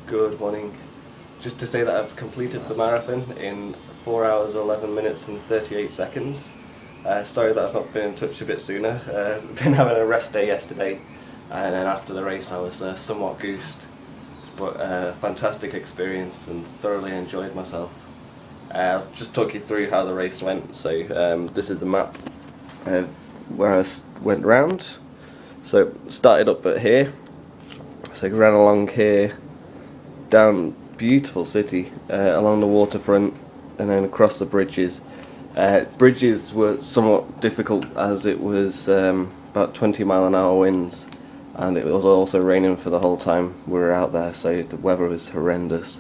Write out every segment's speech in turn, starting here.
Good morning. Just to say that I've completed the marathon in 4 hours, 11 minutes and 38 seconds. Sorry that I've not been in touch a bit sooner. Been having a rest day yesterday, and then after the race I was somewhat goosed. But fantastic experience and thoroughly enjoyed myself. I'll just talk you through how the race went. So this is the map where I went round. So started up at here. So ran along here, down beautiful city, along the waterfront, and then across the bridges. Bridges were somewhat difficult as it was about 20-mile-an-hour winds, and it was also raining for the whole time we were out there, so the weather was horrendous.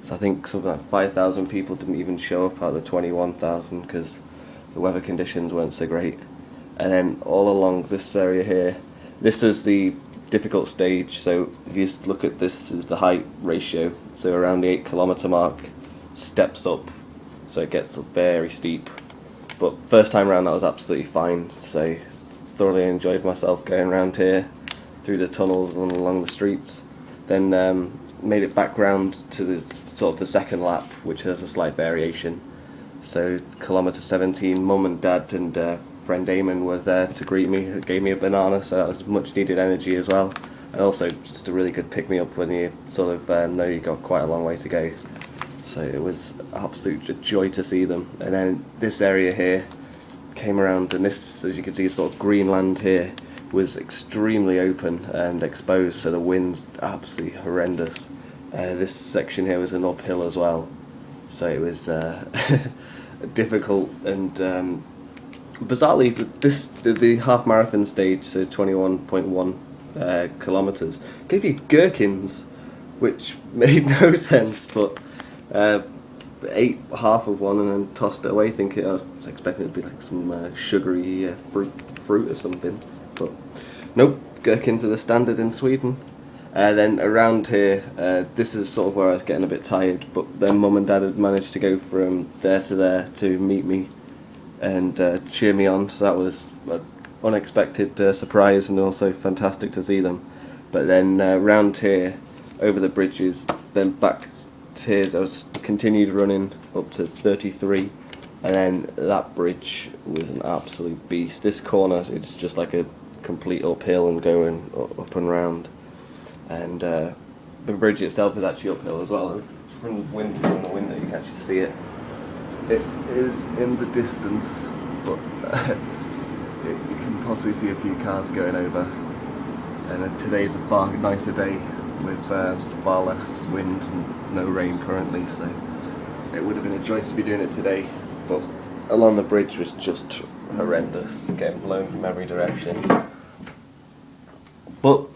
So I think something like 5,000 people didn't even show up out of the 21,000 because the weather conditions weren't so great. And then all along this area here, this is the difficult stage. So if you look at this, is the height ratio. So around the 8 kilometre mark, steps up, so it gets very steep. But first time round, that was absolutely fine. So thoroughly enjoyed myself going around here, through the tunnels and along the streets. Then made it back round to the sort of the second lap, which has a slight variation. So kilometre 17, mum and dad and friend Eamon were there to greet me, gave me a banana, so that was much needed energy as well, and also just a really good pick me up when you sort of know you got quite a long way to go. So it was absolute joy to see them. And then this area here came around, and this, as you can see, sort of green land here was extremely open and exposed, so the wind's absolutely horrendous. This section here was an uphill as well, so it was difficult. And bizarrely, the half marathon stage, so 21.1 kilometres, gave you gherkins, which made no sense, but ate half of one and then tossed it away, thinking I was expecting it to be like some sugary fruit or something, but nope, gherkins are the standard in Sweden. Then around here, this is sort of where I was getting a bit tired, but then mum and dad had managed to go from there to there to meet me and cheer me on, so that was an unexpected surprise and also fantastic to see them. But then round here, over the bridges, then back to here, I was continued running up to 33, and then that bridge was an absolute beast. This corner, it's just like a complete uphill and going up and round, and the bridge itself is actually uphill as well. From the window you can actually see it. It is in the distance, but you can possibly see a few cars going over. And today's a far nicer day with far less wind and no rain currently, so it would have been a joy to be doing it today. But along the bridge was just horrendous, getting blown from every direction. But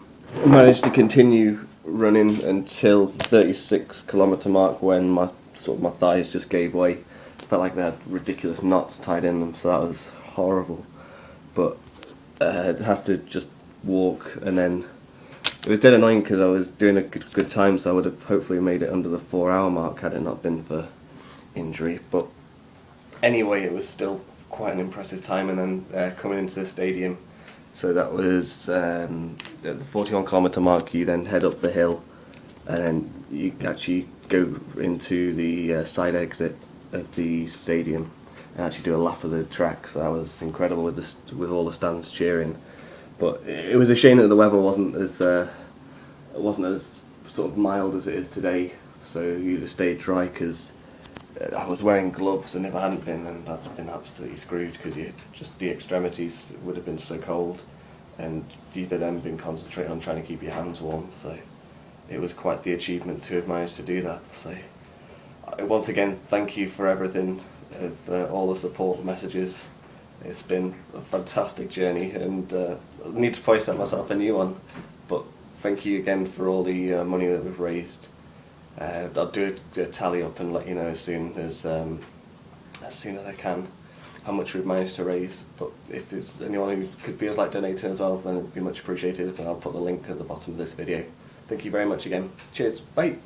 I managed to continue running until the 36 kilometre mark when my thighs just gave way. Felt like they had ridiculous knots tied in them, so that was horrible. But I had to just walk, and then it was dead annoying because I was doing a good time, so I would have hopefully made it under the 4-hour mark had it not been for injury. But anyway, it was still quite an impressive time. And then coming into the stadium, so that was at the 41 kilometre mark, you then head up the hill, and then you actually go into the side exit of the stadium and actually do a lap of the track. So that was incredible with all the stands cheering. But it was a shame that the weather wasn't as sort of mild as it is today. So you'd have stayed dry, because I was wearing gloves, and if I hadn't been, then I'd been absolutely screwed, because the extremities would have been so cold, and you'd have then been concentrating on trying to keep your hands warm. So it was quite the achievement to have managed to do that. So once again, thank you for everything, all the support messages. It's been a fantastic journey, and I need to probably set myself a new one. But thank you again for all the money that we've raised. I'll do a tally up and let you know as soon as I can how much we've managed to raise. But if there's anyone who feels like donating as well, then it'd be much appreciated, and I'll put the link at the bottom of this video. Thank you very much again. Cheers. Bye.